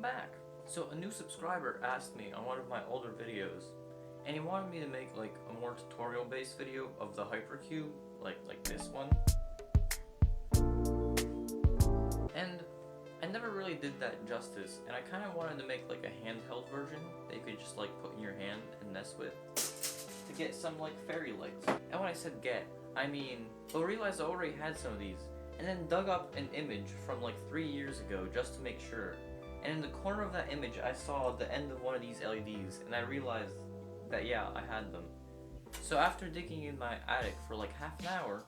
back! So a new subscriber asked me on one of my older videos, and he wanted me to make like a more tutorial based video of the Hypercube, like this one. And I never really did that justice, and I kind of wanted to make like a handheld version that you could just like put in your hand and mess with to get some like fairy lights. And when I said get, I mean, I realized I already had some of these, and then dug up an image from like 3 years ago just to make sure. And in the corner of that image I saw the end of one of these LEDs, and I realized that yeah, I had them. So after digging in my attic for like half an hour,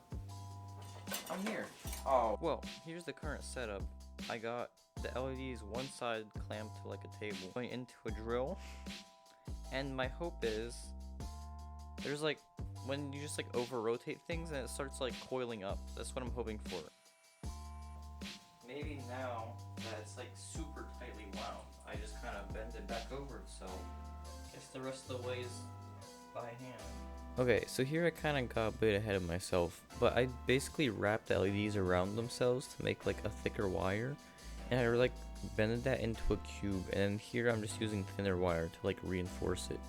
I'm here. Oh, well, here's the current setup. I got the LEDs one side clamped to like a table, going into a drill, and my hope is there's like when you just like over rotate things and it starts like coiling up. That's what I'm hoping for. Maybe now that it's like super tightly wound, I just kind of bend it back over, so I guess the rest of the way is by hand. Okay, so here I kind of got a bit ahead of myself, but I basically wrapped the LEDs around themselves to make like a thicker wire, and I like bended that into a cube, and then here I'm just using thinner wire to like reinforce it.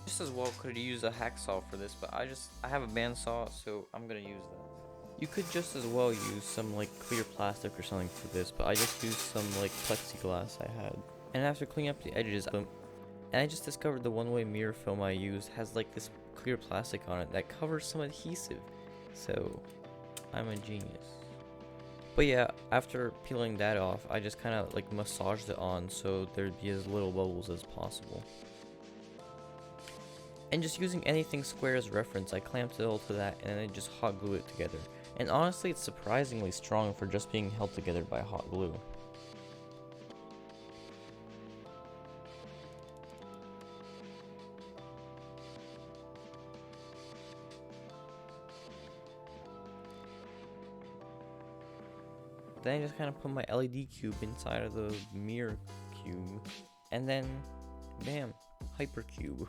Just as well could use a hacksaw for this, but I have a bandsaw, so I'm gonna use that. You could just as well use some like clear plastic or something for this, but I just used some like plexiglass I had. And after cleaning up the edges, and I just discovered the one-way mirror film I used has like this clear plastic on it that covers some adhesive, so I'm a genius. But yeah, after peeling that off, I just kind of like massaged it on so there'd be as little bubbles as possible. And just using anything square as reference, I clamped it all to that and then I just hot glue it together. And honestly, it's surprisingly strong for just being held together by hot glue. Then I just kind of put my LED cube inside of the mirror cube, and then, bam, Hypercube.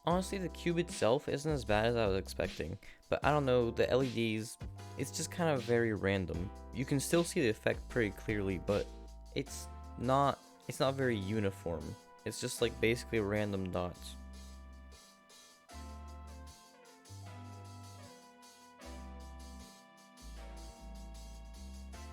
Honestly, the cube itself isn't as bad as I was expecting, but I don't know, the LEDs, it's just kind of very random. You can still see the effect pretty clearly, but it's not very uniform. It's just like basically random dots.